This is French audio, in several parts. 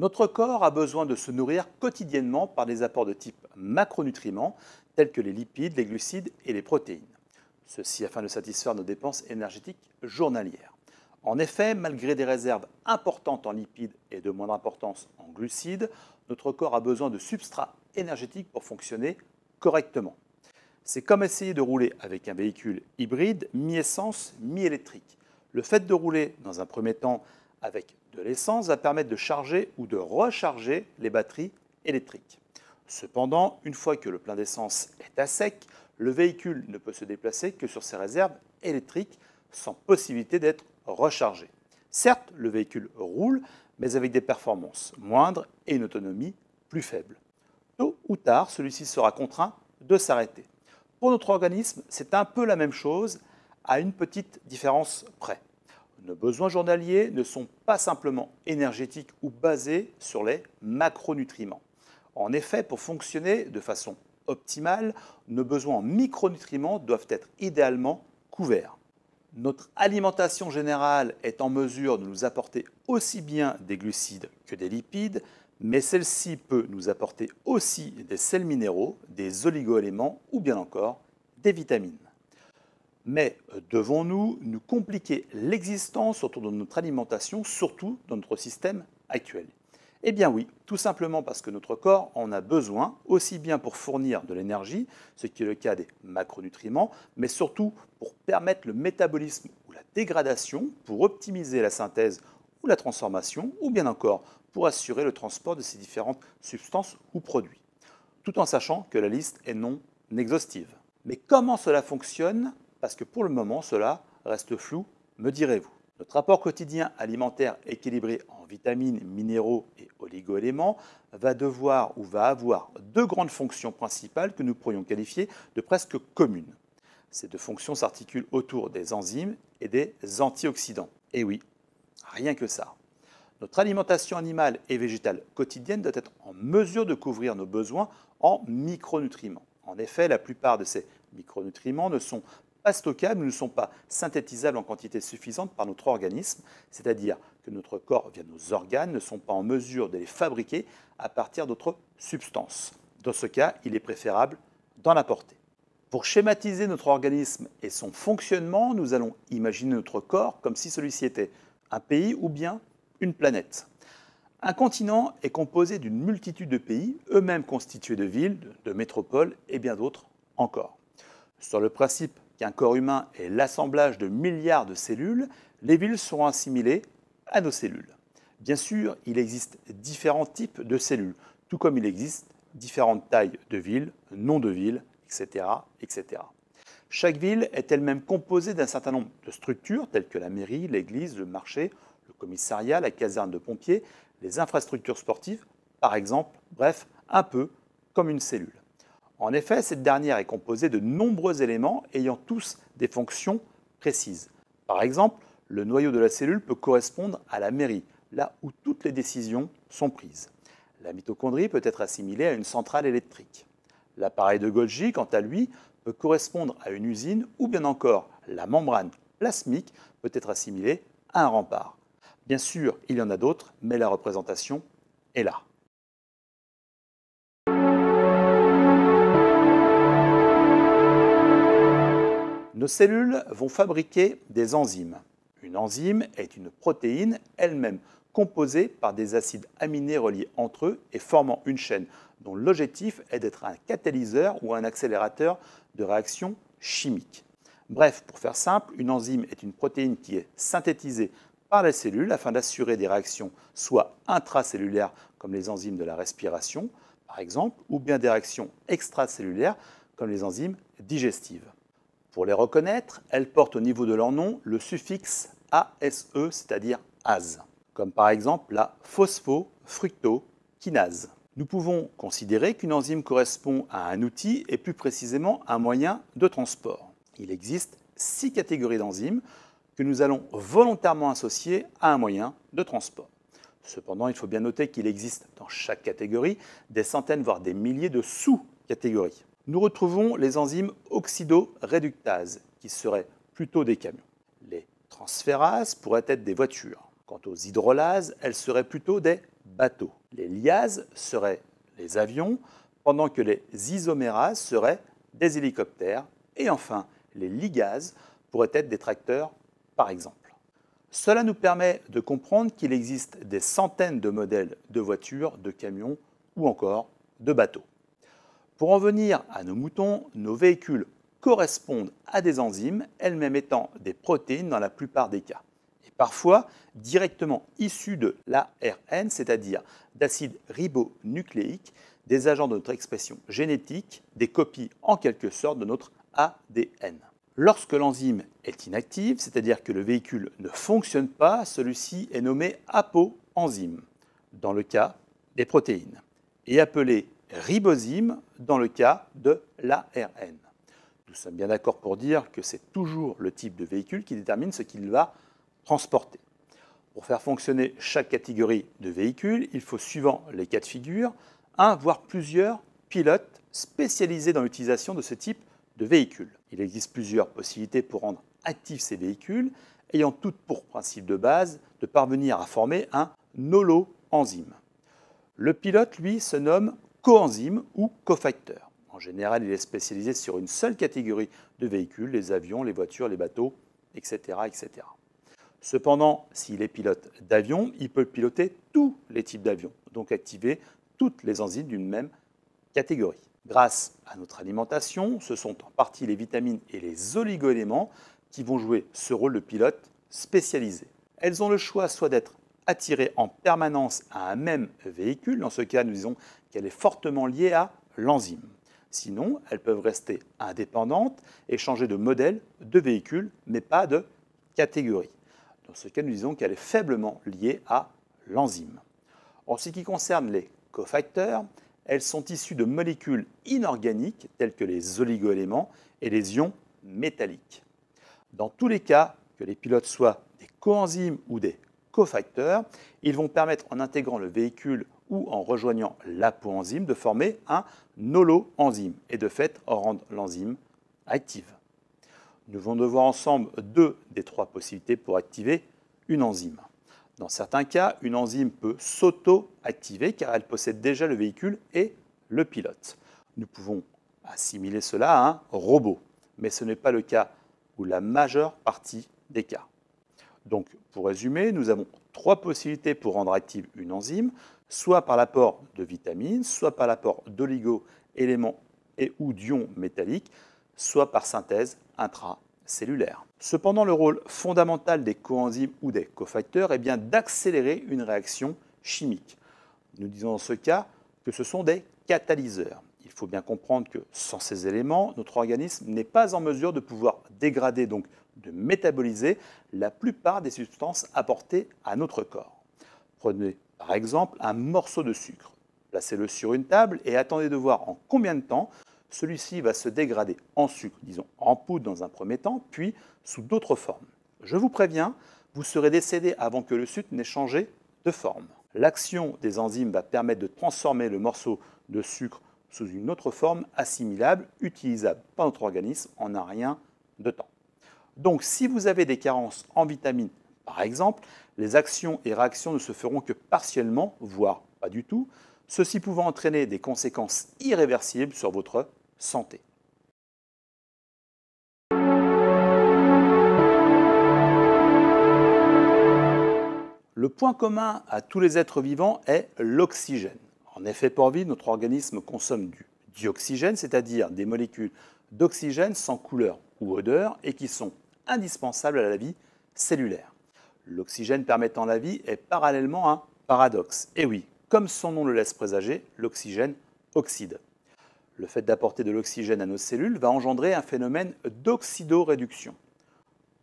Notre corps a besoin de se nourrir quotidiennement par des apports de type macronutriments tels que les lipides, les glucides et les protéines. Ceci afin de satisfaire nos dépenses énergétiques journalières. En effet, malgré des réserves importantes en lipides et de moindre importance en glucides, notre corps a besoin de substrats énergétiques pour fonctionner correctement. C'est comme essayer de rouler avec un véhicule hybride mi-essence, mi-électrique. Le fait de rouler dans un premier temps avec de l'essence va permettre de charger ou de recharger les batteries électriques. Cependant, une fois que le plein d'essence est à sec, le véhicule ne peut se déplacer que sur ses réserves électriques sans possibilité d'être rechargé. Certes, le véhicule roule, mais avec des performances moindres et une autonomie plus faible. Tôt ou tard, celui-ci sera contraint de s'arrêter. Pour notre organisme, c'est un peu la même chose, à une petite différence près. Nos besoins journaliers ne sont pas simplement énergétiques ou basés sur les macronutriments. En effet, pour fonctionner de façon optimale, nos besoins en micronutriments doivent être idéalement couverts. Notre alimentation générale est en mesure de nous apporter aussi bien des glucides que des lipides, mais celle-ci peut nous apporter aussi des sels minéraux, des oligoéléments ou bien encore des vitamines. Mais devons-nous nous compliquer l'existence autour de notre alimentation, surtout dans notre système actuel? Eh bien oui, tout simplement parce que notre corps en a besoin, aussi bien pour fournir de l'énergie, ce qui est le cas des macronutriments, mais surtout pour permettre le métabolisme ou la dégradation, pour optimiser la synthèse ou la transformation, ou bien encore pour assurer le transport de ces différentes substances ou produits, tout en sachant que la liste est non exhaustive. Mais comment cela fonctionne? Parce que pour le moment, cela reste flou, me direz-vous. Notre apport quotidien alimentaire équilibré en vitamines, minéraux et oligoéléments va avoir deux grandes fonctions principales que nous pourrions qualifier de presque communes. Ces deux fonctions s'articulent autour des enzymes et des antioxydants. Et oui, rien que ça. Notre alimentation animale et végétale quotidienne doit être en mesure de couvrir nos besoins en micronutriments. En effet, la plupart de ces micronutriments ne sont pas stockables, ne sont pas synthétisables en quantité suffisante par notre organisme, c'est-à-dire que notre corps via nos organes ne sont pas en mesure de les fabriquer à partir d'autres substances. Dans ce cas, il est préférable d'en apporter. Pour schématiser notre organisme et son fonctionnement, nous allons imaginer notre corps comme si celui-ci était un pays ou bien une planète. Un continent est composé d'une multitude de pays, eux-mêmes constitués de villes, de métropoles et bien d'autres encore. Sur le principe qu'un corps humain est l'assemblage de milliards de cellules, les villes seront assimilées à nos cellules. Bien sûr, il existe différents types de cellules, tout comme il existe différentes tailles de villes, noms de villes, etc., etc. Chaque ville est elle-même composée d'un certain nombre de structures, telles que la mairie, l'église, le marché, le commissariat, la caserne de pompiers, les infrastructures sportives, par exemple, bref, un peu comme une cellule. En effet, cette dernière est composée de nombreux éléments ayant tous des fonctions précises. Par exemple, le noyau de la cellule peut correspondre à la mairie, là où toutes les décisions sont prises. La mitochondrie peut être assimilée à une centrale électrique. L'appareil de Golgi, quant à lui, peut correspondre à une usine ou bien encore la membrane plasmique peut être assimilée à un rempart. Bien sûr, il y en a d'autres, mais la représentation est là. Nos cellules vont fabriquer des enzymes. Une enzyme est une protéine elle-même composée par des acides aminés reliés entre eux et formant une chaîne dont l'objectif est d'être un catalyseur ou un accélérateur de réactions chimiques. Bref, pour faire simple, une enzyme est une protéine qui est synthétisée par la cellule afin d'assurer des réactions soit intracellulaires comme les enzymes de la respiration par exemple, ou bien des réactions extracellulaires comme les enzymes digestives. Pour les reconnaître, elles portent au niveau de leur nom le suffixe ASE, c'est-à-dire ASE, comme par exemple la phosphofructokinase. Nous pouvons considérer qu'une enzyme correspond à un outil et plus précisément un moyen de transport. Il existe 6 catégories d'enzymes que nous allons volontairement associer à un moyen de transport. Cependant, il faut bien noter qu'il existe dans chaque catégorie des centaines voire des milliers de sous-catégories. Nous retrouvons les enzymes oxydoréductases, qui seraient plutôt des camions. Les transférases pourraient être des voitures. Quant aux hydrolases, elles seraient plutôt des bateaux. Les liases seraient les avions, pendant que les isomérases seraient des hélicoptères. Et enfin, les ligases pourraient être des tracteurs, par exemple. Cela nous permet de comprendre qu'il existe des centaines de modèles de voitures, de camions ou encore de bateaux. Pour en venir à nos moutons, nos véhicules correspondent à des enzymes, elles-mêmes étant des protéines dans la plupart des cas. Et parfois directement issues de l'ARN, c'est-à-dire d'acides ribonucléiques, des agents de notre expression génétique, des copies en quelque sorte de notre ADN. Lorsque l'enzyme est inactive, c'est-à-dire que le véhicule ne fonctionne pas, celui-ci est nommé apoenzyme, dans le cas des protéines, et appelé ribozyme dans le cas de l'ARN. Nous sommes bien d'accord pour dire que c'est toujours le type de véhicule qui détermine ce qu'il va transporter. Pour faire fonctionner chaque catégorie de véhicule, il faut, suivant les cas de figure, un voire plusieurs pilotes spécialisés dans l'utilisation de ce type de véhicule. Il existe plusieurs possibilités pour rendre actifs ces véhicules, ayant toutes pour principe de base de parvenir à former un holoenzyme. Le pilote, lui, se nomme coenzyme ou cofacteur. En général, il est spécialisé sur une seule catégorie de véhicules, les avions, les voitures, les bateaux, etc. etc. Cependant, s'il est pilote d'avion, il peut piloter tous les types d'avions, donc activer toutes les enzymes d'une même catégorie. Grâce à notre alimentation, ce sont en partie les vitamines et les oligoéléments qui vont jouer ce rôle de pilote spécialisé. Elles ont le choix soit d'être attirées en permanence à un même véhicule, dans ce cas nous disons qu'elle est fortement liée à l'enzyme. Sinon, elles peuvent rester indépendantes et changer de modèle de véhicule, mais pas de catégorie. Dans ce cas, nous disons qu'elle est faiblement liée à l'enzyme. En ce qui concerne les cofacteurs, elles sont issues de molécules inorganiques telles que les oligoéléments et les ions métalliques. Dans tous les cas, que les pilotes soient des coenzymes ou des cofacteurs, ils vont permettre, en intégrant le véhicule ou en rejoignant l'apoenzyme, de former un holoenzyme et de fait rendre l'enzyme active. Nous allons voir ensemble deux des trois possibilités pour activer une enzyme. Dans certains cas, une enzyme peut s'auto-activer car elle possède déjà le véhicule et le pilote. Nous pouvons assimiler cela à un robot, mais ce n'est pas le cas ou la majeure partie des cas. Donc, pour résumer, nous avons trois possibilités pour rendre active une enzyme, soit par l'apport de vitamines, soit par l'apport d'oligo-éléments et ou d'ions métalliques, soit par synthèse intracellulaire. Cependant, le rôle fondamental des coenzymes ou des cofacteurs est bien d'accélérer une réaction chimique. Nous disons dans ce cas que ce sont des catalyseurs. Il faut bien comprendre que sans ces éléments, notre organisme n'est pas en mesure de pouvoir dégrader, donc de métaboliser la plupart des substances apportées à notre corps. Prenez par exemple un morceau de sucre, placez-le sur une table et attendez de voir en combien de temps celui-ci va se dégrader en sucre, disons en poudre dans un premier temps, puis sous d'autres formes. Je vous préviens, vous serez décédé avant que le sucre n'ait changé de forme. L'action des enzymes va permettre de transformer le morceau de sucre sous une autre forme assimilable, utilisable par notre organisme en un rien de temps. Donc si vous avez des carences en vitamines, par exemple, les actions et réactions ne se feront que partiellement, voire pas du tout, ceci pouvant entraîner des conséquences irréversibles sur votre santé. Le point commun à tous les êtres vivants est l'oxygène. En effet, pour vivre, notre organisme consomme du dioxygène, c'est-à-dire des molécules d'oxygène sans couleur ou odeur et qui sont indispensables à la vie cellulaire. L'oxygène permettant la vie est parallèlement un paradoxe. Et oui, comme son nom le laisse présager, l'oxygène oxyde. Le fait d'apporter de l'oxygène à nos cellules va engendrer un phénomène d'oxydoréduction.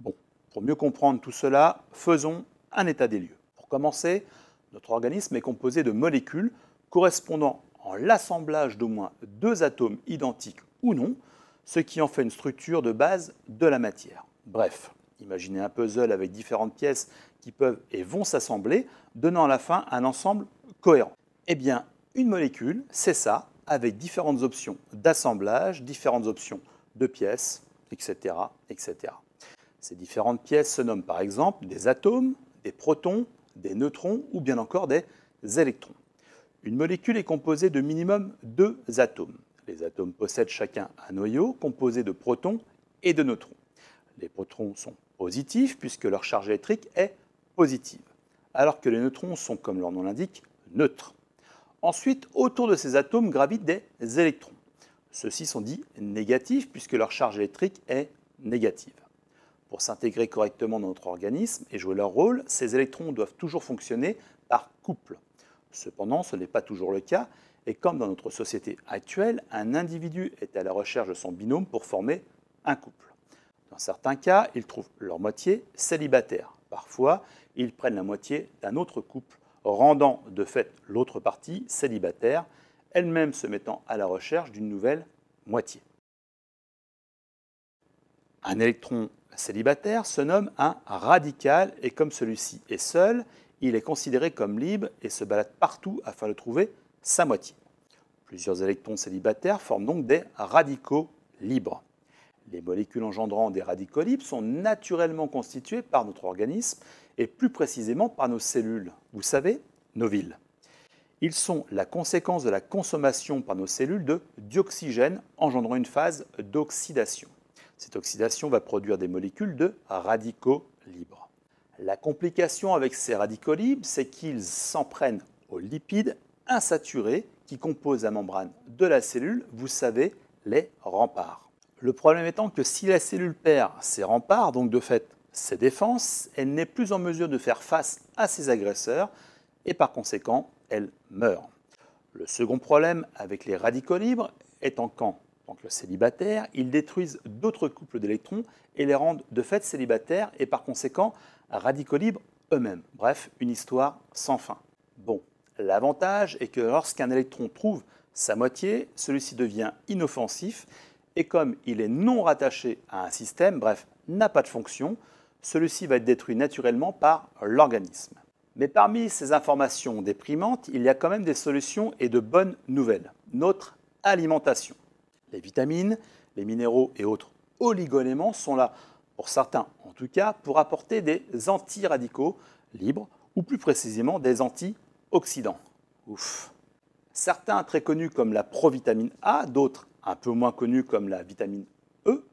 Bon, pour mieux comprendre tout cela, faisons un état des lieux. Pour commencer, notre organisme est composé de molécules correspondant en l'assemblage d'au moins deux atomes identiques ou non, ce qui en fait une structure de base de la matière. Bref, imaginez un puzzle avec différentes pièces qui peuvent et vont s'assembler, donnant à la fin un ensemble cohérent. Eh bien, une molécule, c'est ça, avec différentes options d'assemblage, différentes options de pièces, etc., etc. Ces différentes pièces se nomment par exemple des atomes, des protons, des neutrons ou bien encore des électrons. Une molécule est composée de minimum 2 atomes. Les atomes possèdent chacun un noyau composé de protons et de neutrons. Les protons sont positifs puisque leur charge électrique est positive, alors que les neutrons sont, comme leur nom l'indique, neutres. Ensuite, autour de ces atomes gravitent des électrons. Ceux-ci sont dits négatifs puisque leur charge électrique est négative. Pour s'intégrer correctement dans notre organisme et jouer leur rôle, ces électrons doivent toujours fonctionner par couple. Cependant, ce n'est pas toujours le cas, et comme dans notre société actuelle, un individu est à la recherche de son binôme pour former un couple. Dans certains cas, ils trouvent leur moitié célibataire. Parfois, ils prennent la moitié d'un autre couple, rendant de fait l'autre partie célibataire, elle-même se mettant à la recherche d'une nouvelle moitié. Un électron célibataire se nomme un radical et comme celui-ci est seul, il est considéré comme libre et se balade partout afin de trouver sa moitié. Plusieurs électrons célibataires forment donc des radicaux libres. Les molécules engendrant des radicaux libres sont naturellement constituées par notre organisme et plus précisément par nos cellules, vous savez, nos villes. Ils sont la conséquence de la consommation par nos cellules de dioxygène engendrant une phase d'oxydation. Cette oxydation va produire des molécules de radicaux libres. La complication avec ces radicaux libres, c'est qu'ils s'en prennent aux lipides insaturés qui composent la membrane de la cellule, vous savez, les remparts. Le problème étant que si la cellule perd ses remparts, donc de fait ses défenses, elle n'est plus en mesure de faire face à ses agresseurs et par conséquent, elle meurt. Le second problème avec les radicaux libres étant qu'en tant que célibataires, ils détruisent d'autres couples d'électrons et les rendent de fait célibataires et par conséquent radicaux libres eux-mêmes. Bref, une histoire sans fin. Bon, l'avantage est que lorsqu'un électron trouve sa moitié, celui-ci devient inoffensif et comme il est non rattaché à un système, bref, n'a pas de fonction, celui-ci va être détruit naturellement par l'organisme. Mais parmi ces informations déprimantes, il y a quand même des solutions et de bonnes nouvelles. Notre alimentation. Les vitamines, les minéraux et autres oligoéléments sont là, pour certains en tout cas, pour apporter des antiradicaux libres ou plus précisément des antioxydants. Ouf. Certains très connus comme la provitamine A, d'autres un peu moins connus comme la vitamine E,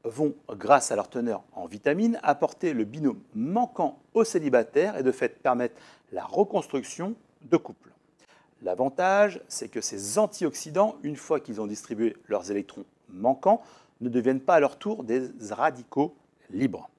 vont, grâce à leur teneur en vitamines, apporter le binôme manquant aux célibataires et de fait permettre la reconstruction de couples. L'avantage, c'est que ces antioxydants, une fois qu'ils ont distribué leurs électrons manquants, ne deviennent pas à leur tour des radicaux libres.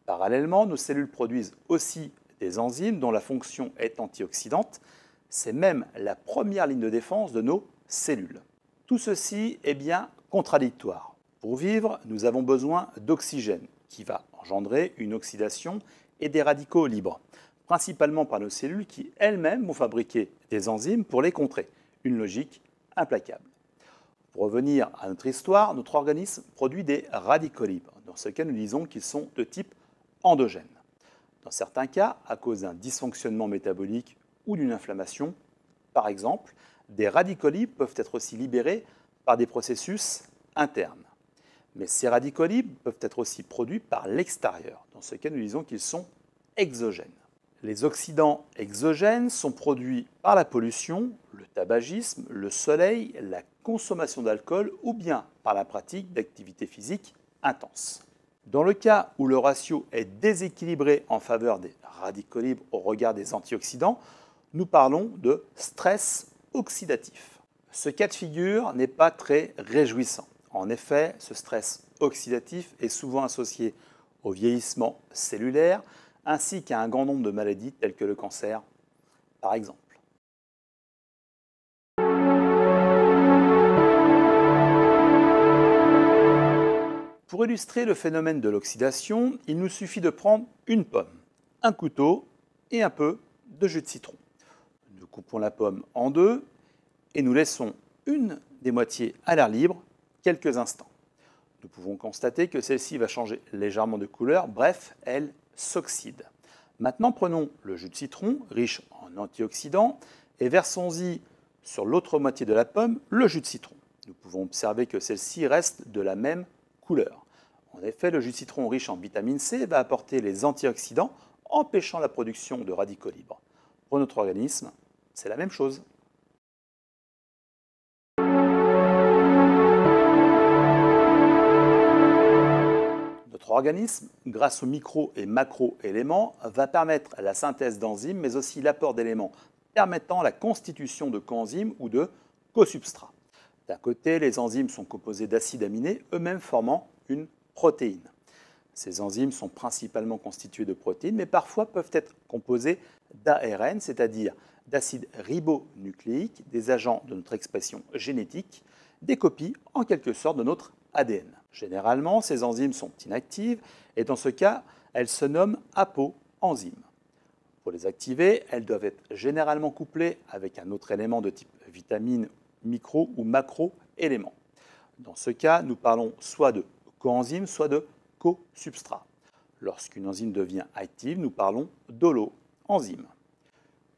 Parallèlement, nos cellules produisent aussi des enzymes dont la fonction est antioxydante. C'est même la première ligne de défense de nos cellules. Tout ceci est bien contradictoire. Pour vivre, nous avons besoin d'oxygène, qui va engendrer une oxydation et des radicaux libres, principalement par nos cellules qui elles-mêmes vont fabriquer des enzymes pour les contrer. Une logique implacable. Pour revenir à notre histoire, notre organisme produit des radicaux libres. Dans ce cas, nous disons qu'ils sont de type endogène. Dans certains cas, à cause d'un dysfonctionnement métabolique ou d'une inflammation, par exemple, des radicaux libres peuvent être aussi libérés par des processus internes. Mais ces radicaux libres peuvent être aussi produits par l'extérieur. Dans ce cas, nous disons qu'ils sont exogènes. Les oxydants exogènes sont produits par la pollution, le tabagisme, le soleil, la consommation d'alcool ou bien par la pratique d'activités physiques intenses. Dans le cas où le ratio est déséquilibré en faveur des radicaux libres au regard des antioxydants, nous parlons de stress oxydatif. Ce cas de figure n'est pas très réjouissant. En effet, ce stress oxydatif est souvent associé au vieillissement cellulaire ainsi qu'à un grand nombre de maladies telles que le cancer, par exemple. Pour illustrer le phénomène de l'oxydation, il nous suffit de prendre une pomme, un couteau et un peu de jus de citron. Nous coupons la pomme en deux et nous laissons une des moitiés à l'air libre quelques instants. Nous pouvons constater que celle-ci va changer légèrement de couleur, bref, elle s'oxyde. Maintenant, prenons le jus de citron, riche en antioxydants, et versons-y sur l'autre moitié de la pomme le jus de citron. Nous pouvons observer que celle-ci reste de la même couleur. En effet, le jus de citron riche en vitamine C va apporter les antioxydants, empêchant la production de radicaux libres. Pour notre organisme, c'est la même chose. Notre organisme, grâce aux micro- et macro-éléments, va permettre la synthèse d'enzymes, mais aussi l'apport d'éléments permettant la constitution de coenzymes ou de cosubstrats. D'un côté, les enzymes sont composées d'acides aminés, eux-mêmes formant une protéine. Ces enzymes sont principalement constituées de protéines, mais parfois peuvent être composées d'ARN, c'est-à-dire d'acides ribonucléiques, des agents de notre expression génétique, des copies en quelque sorte de notre ADN. Généralement, ces enzymes sont inactives et dans ce cas, elles se nomment apoenzymes. Pour les activer, elles doivent être généralement couplées avec un autre élément de type vitamine, micro ou macro-élément. Dans ce cas, nous parlons soit de coenzyme, soit de cosubstrat. Lorsqu'une enzyme devient active, nous parlons d'holoenzyme.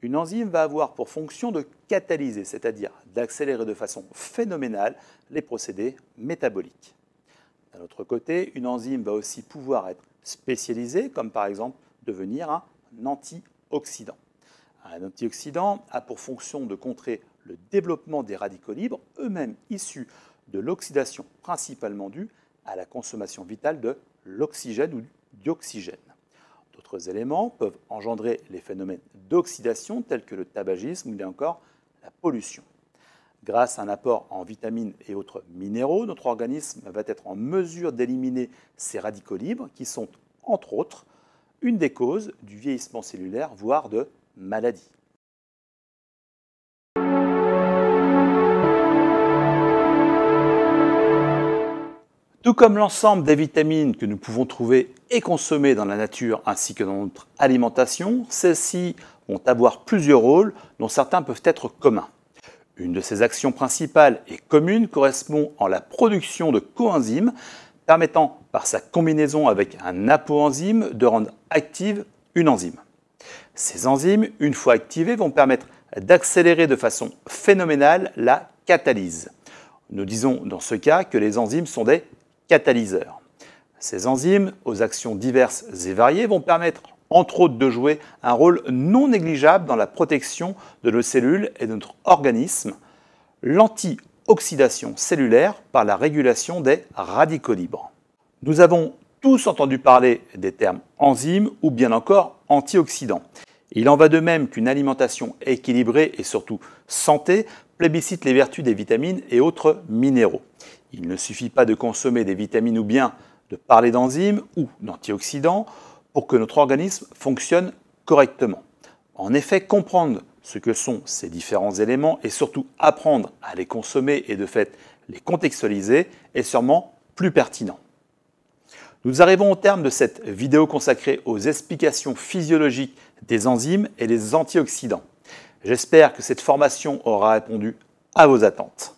Une enzyme va avoir pour fonction de catalyser, c'est-à-dire d'accélérer de façon phénoménale les procédés métaboliques. D'un autre côté, une enzyme va aussi pouvoir être spécialisée, comme par exemple devenir un antioxydant. Un antioxydant a pour fonction de contrer le développement des radicaux libres, eux-mêmes issus de l'oxydation principalement due à la consommation vitale de l'oxygène ou du dioxygène. D'autres éléments peuvent engendrer les phénomènes d'oxydation tels que le tabagisme ou bien encore la pollution. Grâce à un apport en vitamines et autres minéraux, notre organisme va être en mesure d'éliminer ces radicaux libres qui sont, entre autres, une des causes du vieillissement cellulaire, voire de maladies. Tout comme l'ensemble des vitamines que nous pouvons trouver et consommer dans la nature ainsi que dans notre alimentation, celles-ci vont avoir plusieurs rôles dont certains peuvent être communs. Une de ces actions principales et communes correspond à la production de coenzymes permettant par sa combinaison avec un apoenzyme de rendre active une enzyme. Ces enzymes, une fois activées, vont permettre d'accélérer de façon phénoménale la catalyse. Nous disons dans ce cas que les enzymes sont des catalyseurs. Ces enzymes, aux actions diverses et variées, vont permettre entre autres de jouer un rôle non négligeable dans la protection de nos cellules et de notre organisme, l'antioxydation cellulaire par la régulation des radicaux libres. Nous avons tous entendu parler des termes enzymes ou bien encore antioxydants. Il en va de même qu'une alimentation équilibrée et surtout santé plébiscite les vertus des vitamines et autres minéraux. Il ne suffit pas de consommer des vitamines ou bien de parler d'enzymes ou d'antioxydants pour que notre organisme fonctionne correctement. En effet, comprendre ce que sont ces différents éléments et surtout apprendre à les consommer et de fait les contextualiser est sûrement plus pertinent. Nous arrivons au terme de cette vidéo consacrée aux explications physiologiques des enzymes et des antioxydants. J'espère que cette formation aura répondu à vos attentes.